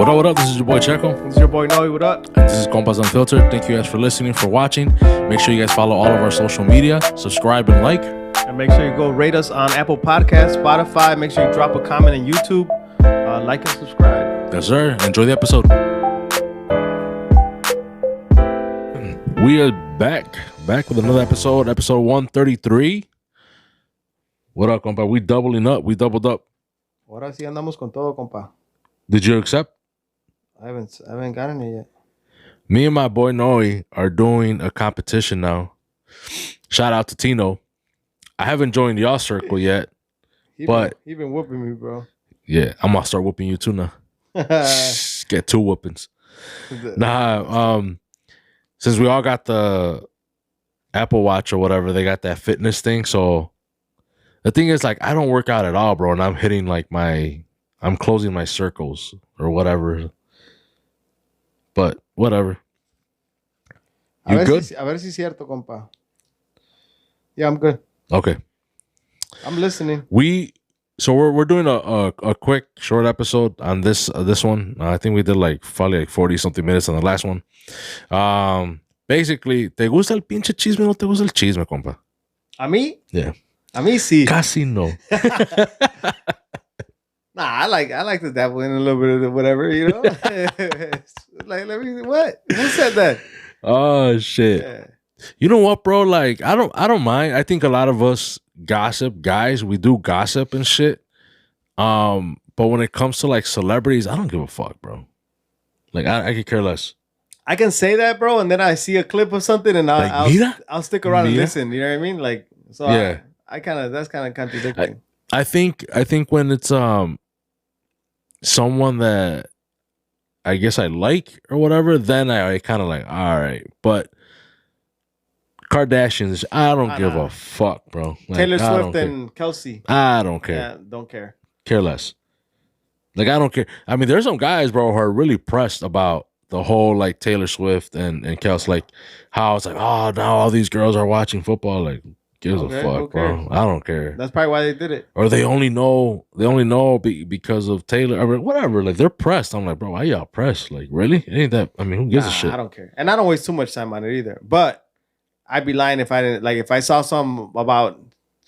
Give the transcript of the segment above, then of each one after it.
What up? This is your boy Checo. This is your boy Noe. What up? And this is Compas Unfiltered. Thank you guys for listening, for watching. Make sure you guys follow all of our social media, subscribe and like. And make sure you go rate us on Apple Podcasts, Spotify. Make sure you drop a comment on YouTube. Like and subscribe. Yes, sir. Enjoy the episode. We are back with another episode 133. What up, compa? We doubling up. We doubled up. Ahora sí andamos con todo, compa. Did you accept? I haven't gotten it yet. Me and my boy Noe are doing a competition now. Shout out to Tino. I haven't joined y'all circle yet. He been whooping me, bro. Yeah, I'm gonna start whooping you too now. Get 2 whoopings. Since we all got the Apple Watch or whatever, they got that fitness thing. So the thing is, like, I don't work out at all, bro, and I'm hitting like I'm closing my circles or whatever. But whatever. You good? A ver si es cierto, compa. Yeah, I'm good. Okay. I'm listening. So we're doing a quick short episode on this one. I think we did probably 40 something minutes on the last one. Basically, ¿te gusta el pinche chisme o no te gusta el chisme, compa? ¿A mí? Yeah. A mí sí. Casi no. Nah, I like to dabble in a little bit of whatever, you know. Like, let me see what? Who said that? Oh shit. Yeah. You know what, bro? Like, I don't mind. I think a lot of us gossip guys, we do gossip and shit. But when it comes to like celebrities, I don't give a fuck, bro. Like, I could care less. I can say that, bro, and then I see a clip of something, and I'll stick around and listen. You know what I mean? Like, so yeah. That's kind of contradicting. I think when it's someone that I guess I like or whatever, then I kind of like, all right. But Kardashians, I don't give a fuck, bro. Like, Taylor Swift and Kelsey. I don't care. Yeah, don't care. Care less. Like, I don't care. I mean, there's some guys, bro, who are really pressed about the whole like Taylor Swift and Kelsey, like how it's like, oh, now all these girls are watching football. Like, gives a fuck, bro. I don't care. That's probably why they did it. Or they only know because of Taylor or whatever. Like, they're pressed. I'm like, bro, why y'all pressed? Like, really? It ain't that. I mean, who gives a shit? I don't care, and I don't waste too much time on it either. But I'd be lying if I didn't. Like, if I saw something about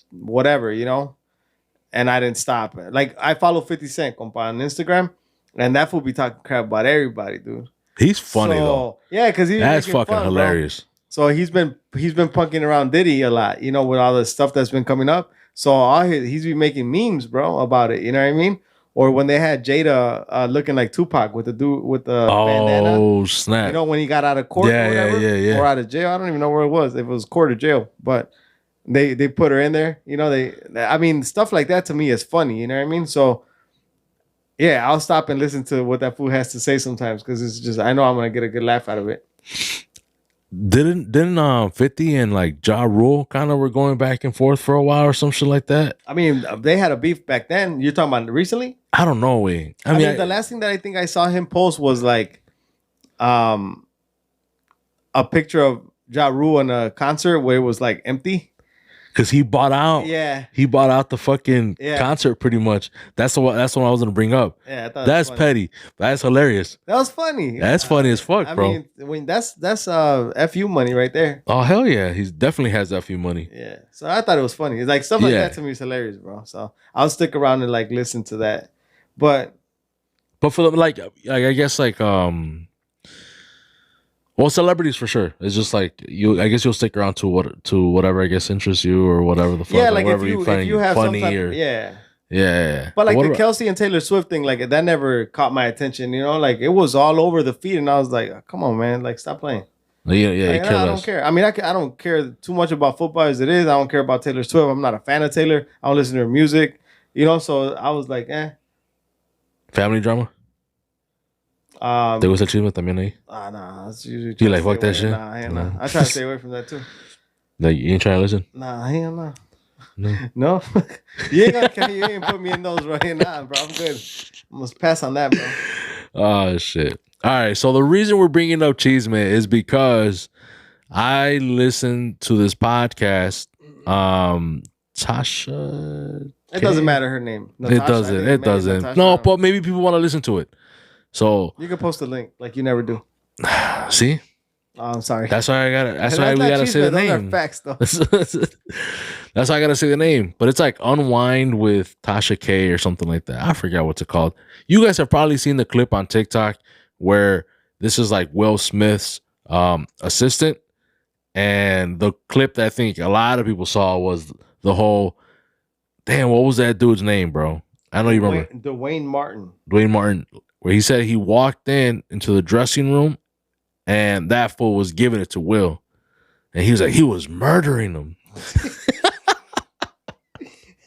whatever, you know, and I didn't stop it. Like, I follow 50 Cent, compa, on Instagram, and that fool be talking crap about everybody, dude. He's funny though. Yeah, because that's fucking fun, hilarious. Bro. So he's been punking around Diddy a lot, you know, with all the stuff that's been coming up. So he's been making memes, bro, about it. You know what I mean? Or when they had Jada looking like Tupac with the dude with the bandana. Oh snap! You know, when he got out of court, or whatever, or out of jail. I don't even know where it was. If it was court or jail, but they put her in there. You know, I mean, stuff like that to me is funny. You know what I mean? So yeah, I'll stop and listen to what that fool has to say sometimes because it's just I know I'm gonna get a good laugh out of it. Didn't 50 and like Ja Rule kind of were going back and forth for a while or some shit like that? I mean, they had a beef back then. You're talking about recently? I don't know. I mean, the last thing that I think I saw him post was like a picture of Ja Rule in a concert where it was like empty. Because he bought out. Yeah. He bought out the fucking concert pretty much. That's what I was gonna bring up. Yeah, I thought that's petty. That's hilarious. That was funny. That's funny as fuck, bro. I mean that's FU money right there. Oh hell yeah. He definitely has FU money. Yeah. So I thought it was funny. It's like stuff like that to me is hilarious, bro. So I'll stick around and like listen to that. But for the like I guess like well, celebrities for sure. It's just like I guess you'll stick around to whatever I guess interests you or whatever the fuck. Yeah, like whatever if you have funny yeah. But like the Kelsey and Taylor Swift thing, like that never caught my attention. You know, like it was all over the feed, and I was like, oh, come on, man, like stop playing. Yeah. Like, I don't care. I mean, I don't care too much about football as it is. I don't care about Taylor Swift. I'm not a fan of Taylor. I don't listen to her music. You know, so I was like, Family drama. ¿Te gusta el chisme también ahí? Nah. That's usually you like fuck that shit? Nah. I try to stay away from that too. Like you ain't trying to listen? Nah, hell no. No? you ain't put me in those right now, bro. I'm good. I must pass on that, bro. Oh shit. All right. So the reason we're bringing up chisme is because I listened to this podcast. Tasha. It doesn't matter her name. Natasha, it doesn't. No, but maybe people want to listen to it. So you can post a link like you never do. See? Oh, I'm sorry. That's why I got it. That's why we gotta say the name. Those are facts, though. That's why I gotta say the name. But it's like Unwind with Tasha K or something like that. I forgot what's it called. You guys have probably seen the clip on TikTok where this is like Will Smith's assistant, and the clip that I think a lot of people saw was the whole. Damn, what was that dude's name, bro? I know you remember. Dwayne Martin. Dwayne Martin, where he said he walked into the dressing room. And that fool was giving it to Will. And he was like, he was murdering him.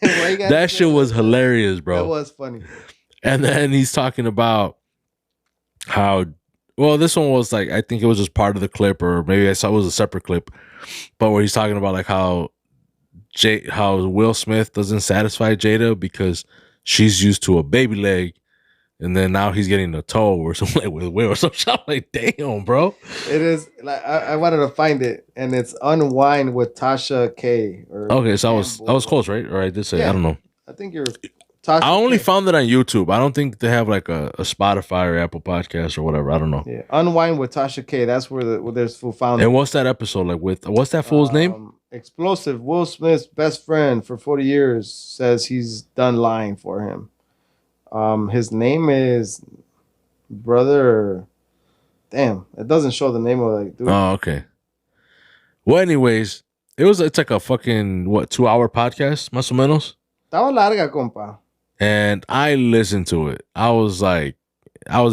That shit was hilarious, bro. That was funny. And then he's talking about how, well, this one was like, I think it was just part of the clip, or maybe I saw it was a separate clip, but where he's talking about like how Will Smith doesn't satisfy Jada because she's used to a baby leg. And then now he's getting a toe or something like with Will or some shit. I'm like, damn, bro. It is like I wanted to find it, and it's Unwind with Tasha K. Okay, so I was close, right? Or I did say I don't know. I think you're. Tasha I only found it on YouTube. I don't think they have like a Spotify or Apple Podcast or whatever. I don't know. Yeah, Unwind with Tasha K. That's where there's fool found. And what's that episode like with? What's that fool's name? Explosive. Will Smith's best friend for 40 years says he's done lying for him. His name is Brother. Damn, it doesn't show the name of like dude. Oh, okay. Well, anyways, it's like a fucking 2-hour podcast, más o menos. Estaba larga, compa. And I listened to it. I was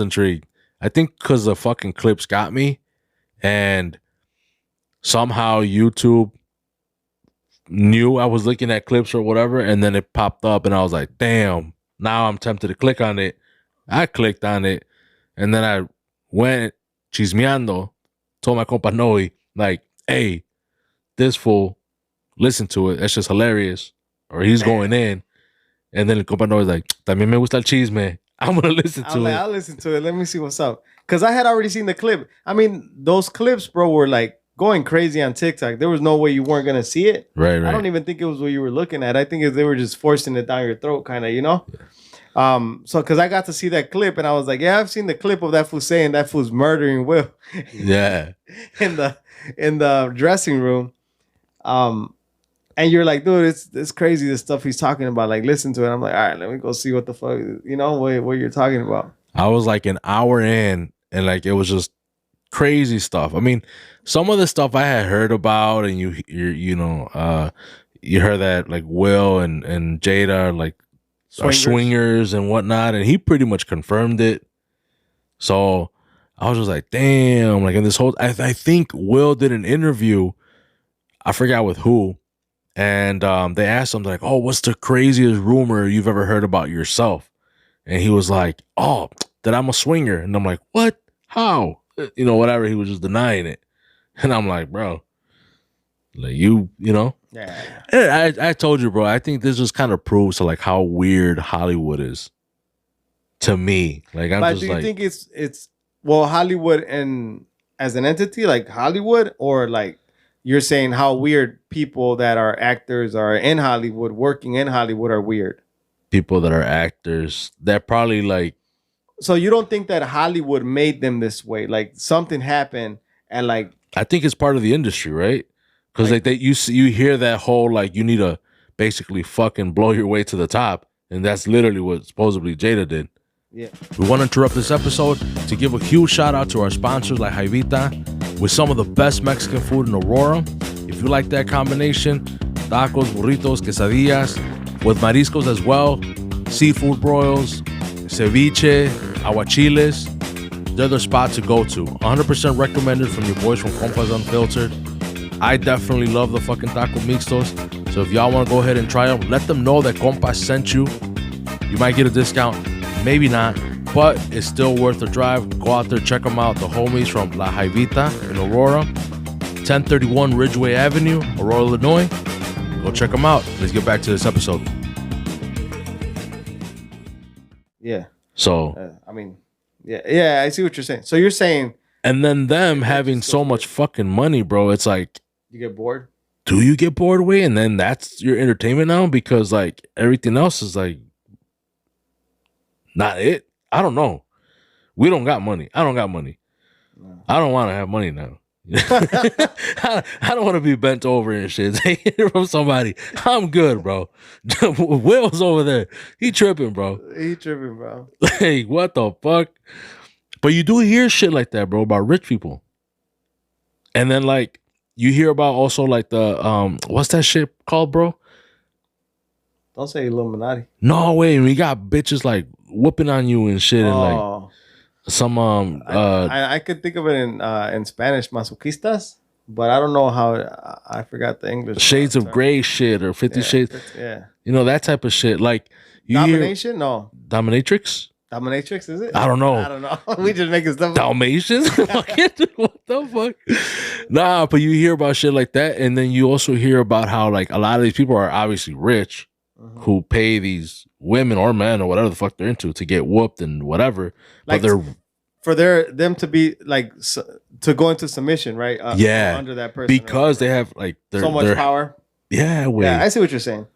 intrigued. I think because the fucking clips got me, and somehow YouTube knew I was looking at clips or whatever, and then it popped up, and I was like, damn. Now I'm tempted to click on it. I clicked on it, and then I went chismeando, told my compa Noe, like, hey, this fool, listen to it. That's just hilarious. Or he's going in. And then the compa Noe is like, también me gusta el chisme. I'm going to listen to it. I'll listen to it. Let me see what's up. Because I had already seen the clip. I mean, those clips, bro, were like going crazy on TikTok. There was no way you weren't going to see it. Right. I don't even think it was what you were looking at. I think they were just forcing it down your throat, kind of, you know? Yeah. So because I got to see that clip, and I was like, yeah, I've seen the clip of that fool saying that fool's murdering Will. Yeah. in the dressing room. And you're like, dude, it's crazy, the stuff he's talking about. Like, listen to it. I'm like, all right, let me go see what the fuck, you know, what you're talking about. I was like an hour in, and like it was just crazy stuff. I mean, some of the stuff I had heard about, and you heard that like Will and Jada are swingers and whatnot, and he pretty much confirmed it. So I was just like, damn, like in this whole, I think Will did an interview, I forgot with who, and they asked him like, oh, what's the craziest rumor you've ever heard about yourself? And he was like, oh, that I'm a swinger. And I'm like, what? How? You know, whatever. He was just denying it. And I'm like, bro, like you know? Yeah. I told you, bro, I think this just kind of proves to like how weird Hollywood is to me. Like, but do you think it's well, Hollywood and as an entity, like Hollywood, or like you're saying how weird people that are actors are in Hollywood, working in Hollywood, are weird? People that are actors, that probably like. So you don't think that Hollywood made them this way? Like something happened and like. I think it's part of the industry, right? Because like you hear that whole like you need to basically fucking blow your way to the top, and that's literally what supposedly Jada did. Yeah. We want to interrupt this episode to give a huge shout out to our sponsors like Jaivita, with some of the best Mexican food in Aurora. If you like that combination, tacos, burritos, quesadillas, with mariscos as well, seafood broils, ceviche, aguachiles, they're the spot to go to. 100% recommended from your boys from Compas Unfiltered. I definitely love the fucking taco mixtos. So if y'all want to go ahead and try them, let them know that Compas sent you. You might get a discount, maybe not, but it's still worth the drive. Go out there, check them out. The homies from La Jaivita in Aurora, 1031 Ridgeway Avenue, Aurora, Illinois. Go check them out. Let's get back to this episode. Yeah. So, I mean, yeah, I see what you're saying. So you're saying, and then them having so much fucking money, bro. It's like, you get bored. Do you get bored with? And then that's your entertainment now, because like everything else is like not it. I don't know. We don't got money. I don't got money. No. I don't want to have money now. I don't want to be bent over and shit. Taking it from somebody. I'm good, bro. Will's over there. He tripping, bro. Like, what the fuck? But you do hear shit like that, bro, about rich people. And then, like, you hear about also, like, the, what's that shit called, bro? Don't say Illuminati. No way. We got bitches, like, whooping on you and shit. And, like, some, I could think of it in Spanish, masoquistas, but I don't know how, I forgot the English. Shades of Grey shit or 50 Shades. Yeah. You know, that type of shit. Like, Domination? No. Dominatrix? Dominatrix, is it? I don't know. We just making stuff up. Dalmatians? What the fuck? Nah, but you hear about shit like that, and then you also hear about how, like, a lot of these people are obviously rich, who pay these women or men or whatever the fuck they're into to get whooped and whatever. Like, but for them to be like to go into submission, right? Under that person, because they have like so much power. Yeah, I see what you're saying.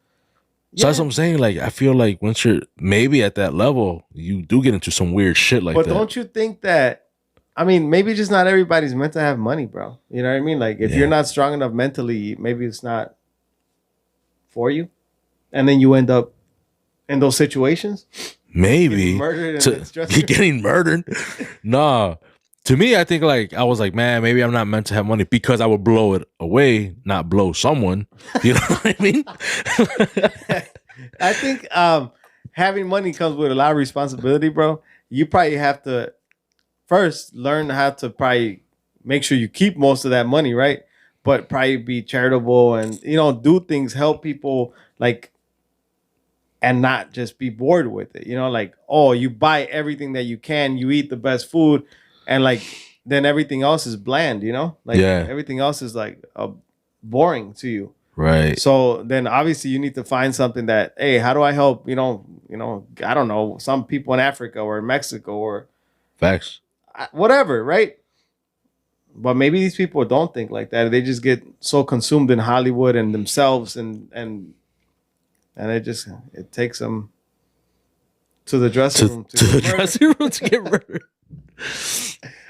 So that's what I'm saying. Like, I feel like once you're maybe at that level, you do get into some weird shit like that. But don't you think that? I mean, maybe just not everybody's meant to have money, bro. You know what I mean? Like, if you're not strong enough mentally, maybe it's not for you, and then you end up in those situations. Maybe getting murdered. Nah. To me, I think like I was like, man, maybe I'm not meant to have money because I would blow it away, not blow someone. You know what I mean? I think having money comes with a lot of responsibility, bro. You probably have to first learn how to probably make sure you keep most of that money, right? But probably be charitable and, you know, do things, help people, like, and not just be bored with it. You know, like, oh, you buy everything that you can, you eat the best food, and like then everything else is bland, you know? Like everything else is like boring to you. Right. So then obviously you need to find something that, hey, how do I help, you know, I don't know, some people in Africa or Mexico or facts. Whatever, right? But maybe these people don't think like that. They just get so consumed in Hollywood and themselves and it takes them to the dressing room to get murdered.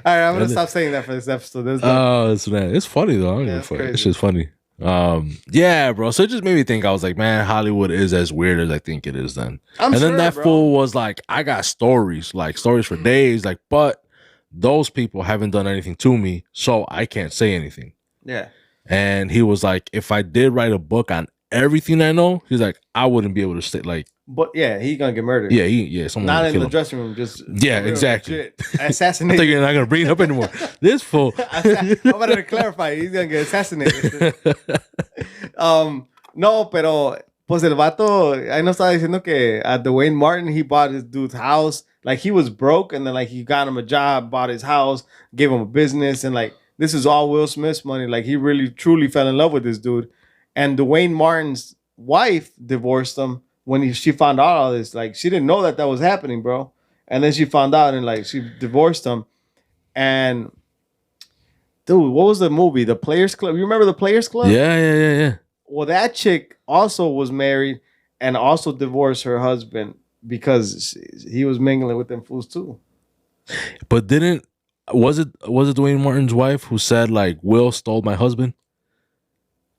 All right, I'm gonna stop saying that for this episode. It's funny though. It's just funny. Yeah, bro. So it just made me think. I was like, man, Hollywood is as weird as I think it is. Then, then that fool was like, I got stories for days. Like, but those people haven't done anything to me, so I can't say anything. Yeah. And he was like, if I did write a book on everything I know, he's like, I wouldn't be able to stay like. But yeah, he's gonna get murdered. Yeah, someone not in the dressing room, just exactly. Assassinated. I think you're not gonna bring it up anymore. This fool. I'm about to clarify. He's gonna get assassinated. No, pero pues el vato, ahí nos estaba diciendo que at Dwayne Martin, he bought his dude's house. Like he was broke, and then like he got him a job, bought his house, gave him a business, and like this is all Will Smith's money. Like he really truly fell in love with this dude. And Dwayne Martin's wife divorced him when she found out all this. Like she didn't know that was happening, bro. And then she found out and like she divorced him. And dude, what was the movie? The Players Club. You remember the Players Club? Yeah. Well, that chick also was married and also divorced her husband because he was mingling with them fools too. But was it Dwayne Martin's wife who said like Will stole my husband?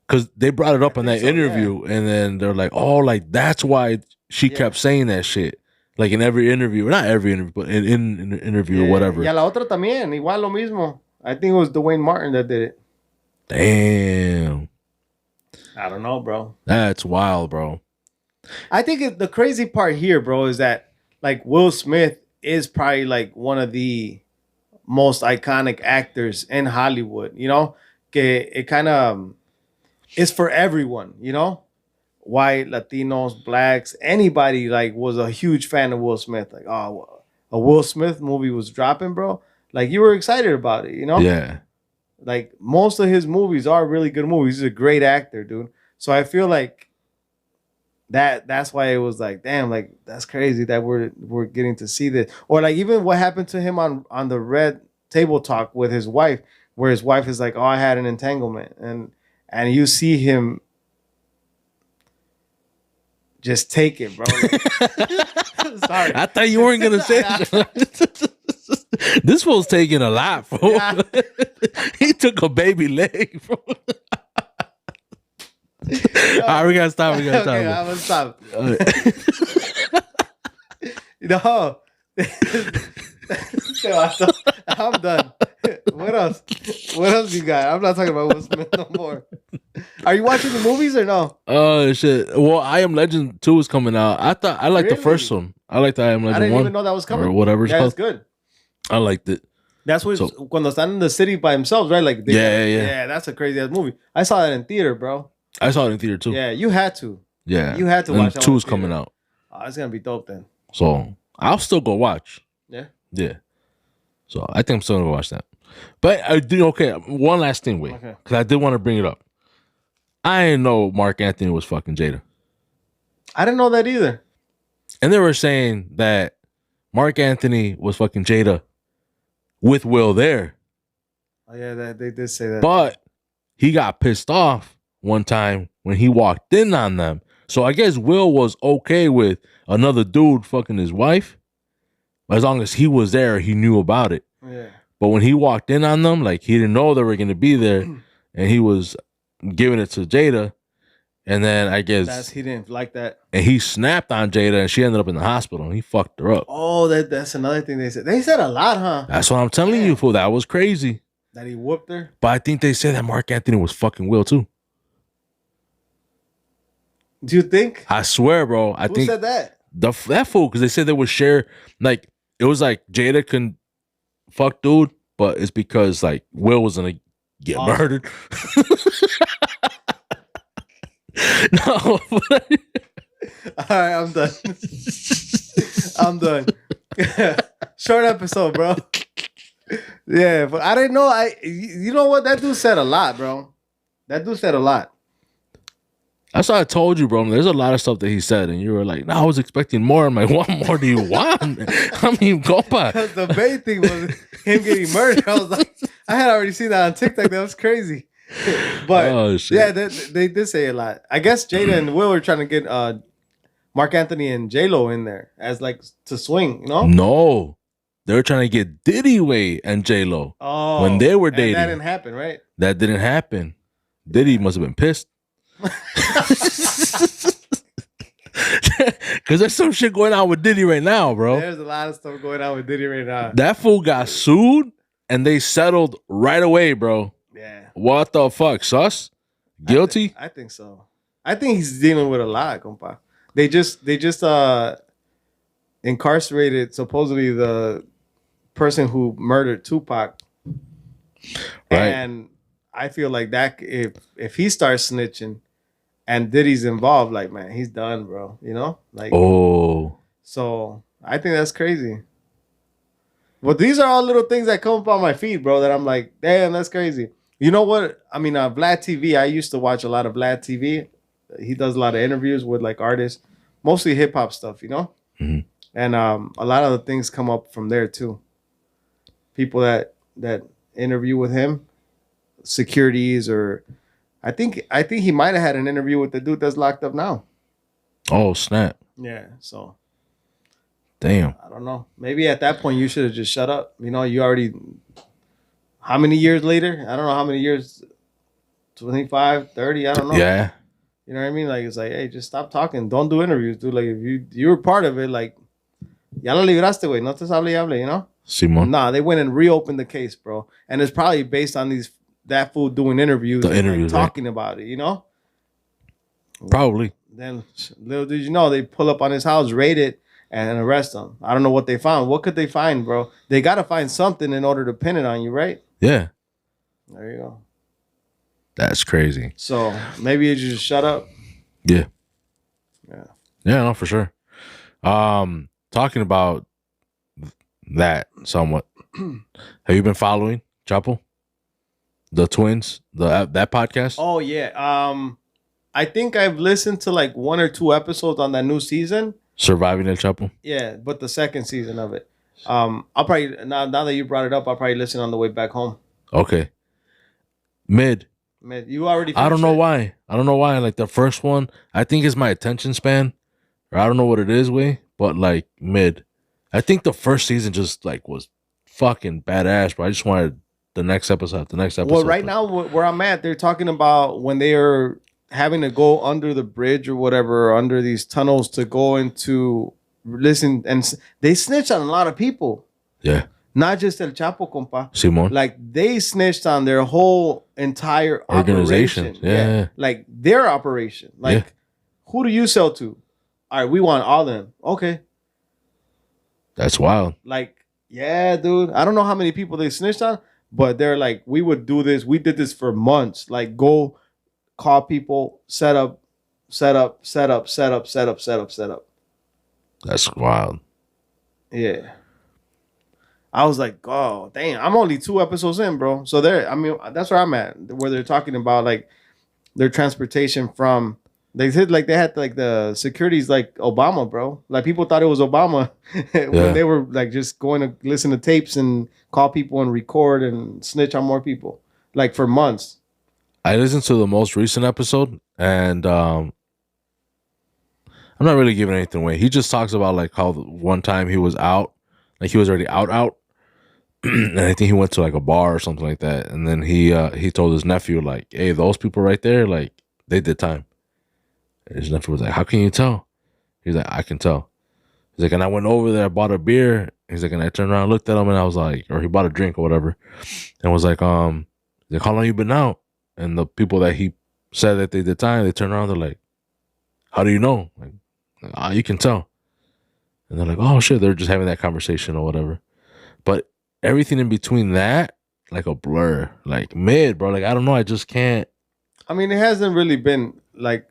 Because they brought it up in that interview, and then they're like, "Oh, like that's why she kept saying that shit." Like in every interview, not every interview, but in an interview or whatever. Y a la otra también, igual lo mismo. I think it was Dwayne Martin that did it. Damn. I don't know, bro. That's wild, bro. I think the crazy part here, bro, is that like Will Smith is probably like one of the most iconic actors in Hollywood. You know, que it kind of. It's for everyone, you know, white, Latinos, blacks, anybody like was a huge fan of Will Smith. Like, oh, a Will Smith movie was dropping, bro. Like you were excited about it, you know? Yeah. Like most of his movies are really good movies. He's a great actor, dude. So I feel like that's why it was like, damn, like that's crazy that we're getting to see this. Or like even what happened to him on the Red Table Talk with his wife, where his wife is like, oh, I had an entanglement, and you see him just take it, bro. Sorry. I thought you weren't going to say that. This fool's taking a lot, bro. Yeah. He took a baby leg, bro. All right, we gotta stop. Okay, I'm gonna stop. No. I'm done. What else? What else you got? I'm not talking about Will Smith no more. Are you watching the movies or no? Oh shit! Well, I Am Legend 2 is coming out. I liked the first one. I liked the I Am Legend 1. I didn't even know that was coming. Or whatever. Yeah, it's good. I liked it. That's what cuando están in the city by themselves, right? Like yeah. That's a crazy ass movie. I saw that in theater, bro. I saw it in theater too. Yeah, you had to. Yeah, you had to watch. 2 is coming out. Oh, it's gonna be dope then. So I'll still go watch. Yeah. So I think I'm still gonna watch that. But I do okay. One last thing, wait, because I did want to bring it up. I didn't know Mark Anthony was fucking Jada. I didn't know that either. And they were saying that Mark Anthony was fucking Jada with Will there. Oh yeah, they did say that. But he got pissed off one time when he walked in on them. So I guess Will was okay with another dude fucking his wife. As long as he was there, he knew about it. Yeah. But when he walked in on them, like he didn't know they were going to be there, and he was giving it to Jada, and then I guess he didn't like that, and he snapped on Jada, and she ended up in the hospital. And he fucked her up. Oh, that's another thing they said. They said a lot, huh? That's what I'm telling you, fool. That was crazy. That he whooped her. But I think they said that Mark Anthony was fucking Will too. Do you think? I swear, bro. Who said that? That fool, because they said they would share, like it was like Jada can fuck dude, but it's because like Will was gonna get murdered. No. All right, I'm done. I'm done. Short episode, bro. Yeah, but I didn't know. You know what? That dude said a lot, bro. That dude said a lot. That's what I told you, bro. There's a lot of stuff that he said, and you were like, "No, I was expecting more." I'm like, "What more do you want?" I mean, compa. Because the main thing was him getting murdered. I was like, I had already seen that on TikTok. That was crazy. But yeah, they did say a lot. I guess Jada and Will were trying to get Mark Anthony and J-Lo in there as like to swing, you know? No, they were trying to get Diddy Way and J-Lo when they were dating. That didn't happen, right? That didn't happen. Diddy must have been pissed. Because there's some shit going on with Diddy right now, bro. There's a lot of stuff going on with Diddy right now. That fool got sued and they settled right away, bro. Yeah. What the fuck, sus? Guilty? I think so. I think he's dealing with a lot, compa. They just incarcerated supposedly the person who murdered Tupac. Right. And I feel like that if he starts snitching and Diddy's involved, like, man, he's done, bro. You know? Like, so I think that's crazy. But these are all little things that come up on my feed, bro, that I'm like, damn, that's crazy. You know what? I mean, Vlad TV, I used to watch a lot of Vlad TV. He does a lot of interviews with like artists, mostly hip hop stuff, you know? Mm-hmm. And a lot of the things come up from there too. People that interview with him, securities, or I think he might have had an interview with the dude that's locked up now. Oh, snap. Yeah, so. Damn. I don't know. Maybe at that point you should have just shut up. You know, you already... How many years later? I don't know how many years. 25, 30, I don't know. Yeah. You know what I mean? Like, it's like, hey, just stop talking. Don't do interviews, dude. Like, if you were part of it, like, ya lo libraste, güey. No te hable y hable, you know? Simon. Nah, they went and reopened the case, bro. And it's probably based on that fool doing interviews. The interviews, like, talking about it, you know? Probably. Then, little did you know, they pull up on his house, raid it, and arrest him. I don't know what they found. What could they find, bro? They got to find something in order to pin it on you, right? Yeah. There you go. That's crazy. So maybe you just shut up. Yeah. Yeah. Yeah, no, for sure. Talking about that somewhat. Have you been following Chapo? The twins? That podcast? Oh yeah. I think I've listened to like 1 or 2 episodes on that new season. Surviving El Chapo? Yeah, but the second season of it. I'll probably now that you brought it up, I'll probably listen on the way back home. Okay. Mid. You already I don't know why. Like the first one, I think it's my attention span. Or I don't know what it is, but like mid. I think the first season just like was fucking badass, bro. I just wanted the next episode. Well, right now where I'm at, they're talking about when they are having to go under the bridge or whatever, or under these tunnels to go into listen, and they snitch on a lot of people. Yeah. Not just El Chapo, compa. Simon. Like, they snitched on their whole entire organization. Yeah. Like, their operation. Like, who do you sell to? All right, we want all of them. Okay. That's wild. Like, yeah, dude. I don't know how many people they snitched on, but they're like, we would do this. We did this for months. Like, go call people, set up. That's wild. Yeah. I was like, oh, damn. I'm only 2 episodes in, bro. So that's where I'm at, where they're talking about like their transportation from. They said like they had like the securities like Obama, bro. Like, people thought it was Obama when they were like just going to listen to tapes and call people and record and snitch on more people, like, for months. I listened to the most recent episode, and I'm not really giving anything away. He just talks about like how one time he was out, like he was already out, and I think he went to like a bar or something like that, and then he told his nephew like, "Hey, those people right there, like, they did time." And his nephew was like, "How can you tell?" He's like, "I can tell." He's like, "And I went over there, I bought a beer." He's like, "And I turned around, looked at him, and I was like," or he bought a drink or whatever, and was like, "How long you been out?" And the people that he said that they did time, they turned around, they're like, "How do you know?" Like, you can tell. And they're like, "Oh shit," they're just having that conversation or whatever. But everything in between that, like a blur, like mid, bro. Like, I don't know, I just can't. I mean, it hasn't really been like,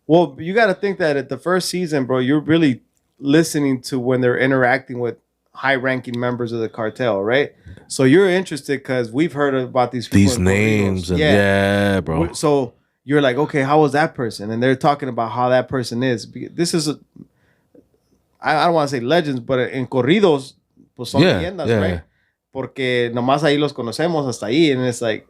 well, you got to think that at the first season, bro, you're really listening to when they're interacting with high-ranking members of the cartel, right? So you're interested because we've heard about these names, and yeah, bro. So you're like, okay, how was that person? And they're talking about how that person is. This is I don't want to say legends, but en corridos, pues son leyendas, right? Porque nomás ahí los conocemos hasta ahí, and it's like,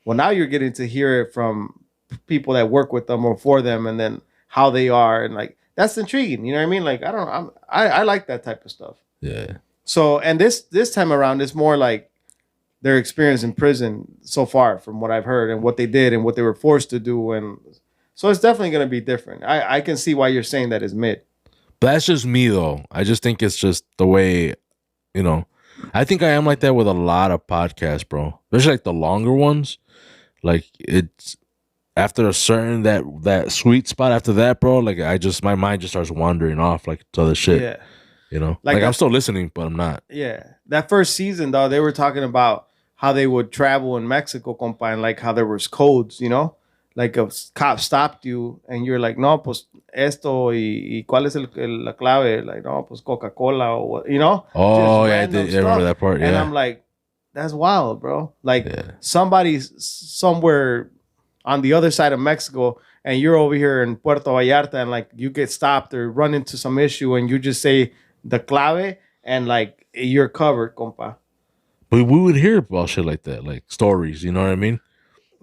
well, now you're getting to hear it from people that work with them or for them, and then how they are, and like, that's intriguing. You know what I mean? Like, I like that type of stuff. Yeah. So, and this time around, it's more like their experience in prison so far, from what I've heard, and what they did and what they were forced to do, and so it's definitely going to be different. I can see why you're saying that is mid. But that's just me, though. I just think it's just the way, you know. I think I am like that with a lot of podcasts, bro. Especially like the longer ones. Like, it's after a certain that sweet spot after that, bro. Like, my mind just starts wandering off like to other shit. Yeah. You know, like I'm still listening, but I'm not. Yeah, that first season though, they were talking about how they would travel in Mexico, compa, and like how there was codes. You know, like a cop stopped you, and you're like, no, pues esto y cuál es la clave? Like, no, pues Coca-Cola or what? You know? Oh yeah, I remember that part. Yeah, and I'm like, that's wild, bro. Like, somebody's somewhere on the other side of Mexico, and you're over here in Puerto Vallarta, and like you get stopped or run into some issue, and you just say the clave, and like you're covered, compa. But we would hear about shit like that, like stories, you know what I mean?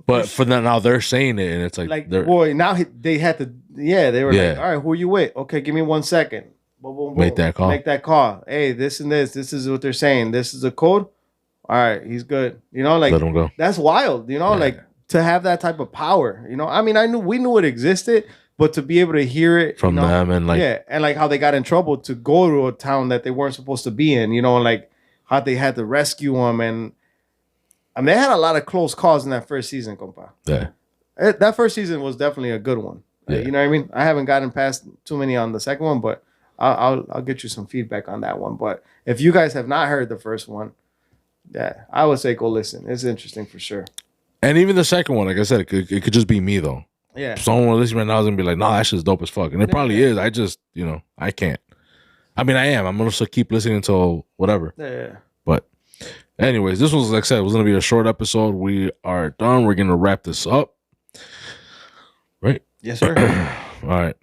But for that, now they're saying it, and it's like boy, now they had to, they were like, all right, who are you with? Okay, give me 1 second. Boom, boom, boom. Make that call. Hey, this and this is what they're saying. This is a code. All right, he's good. You know, like, let him go. That's wild. You know, like, to have that type of power. You know, I mean, we knew it existed. But to be able to hear it from them, and like, and like how they got in trouble to go to a town that they weren't supposed to be in, you know, like how they had to rescue them, and I mean, they had a lot of close calls in that first season, compa. Yeah, that first season was definitely a good one. Yeah. You know what I mean? I haven't gotten past too many on the second one, but I'll get you some feedback on that one. But if you guys have not heard the first one, I would say go listen. It's interesting for sure. And even the second one, like I said, it could just be me though. Yeah. Someone listening right now is gonna be like, "No, that shit's dope as fuck," and it probably is. I just, you know, I can't. I mean, I am. I'm gonna just keep listening until whatever. Yeah. But, anyways, this was, like I said, it was gonna be a short episode. We are done. We're gonna wrap this up. Right? Yes, sir. All right.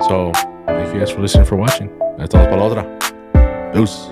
So, thank you guys for listening, for watching. Hasta la otra. Deuce.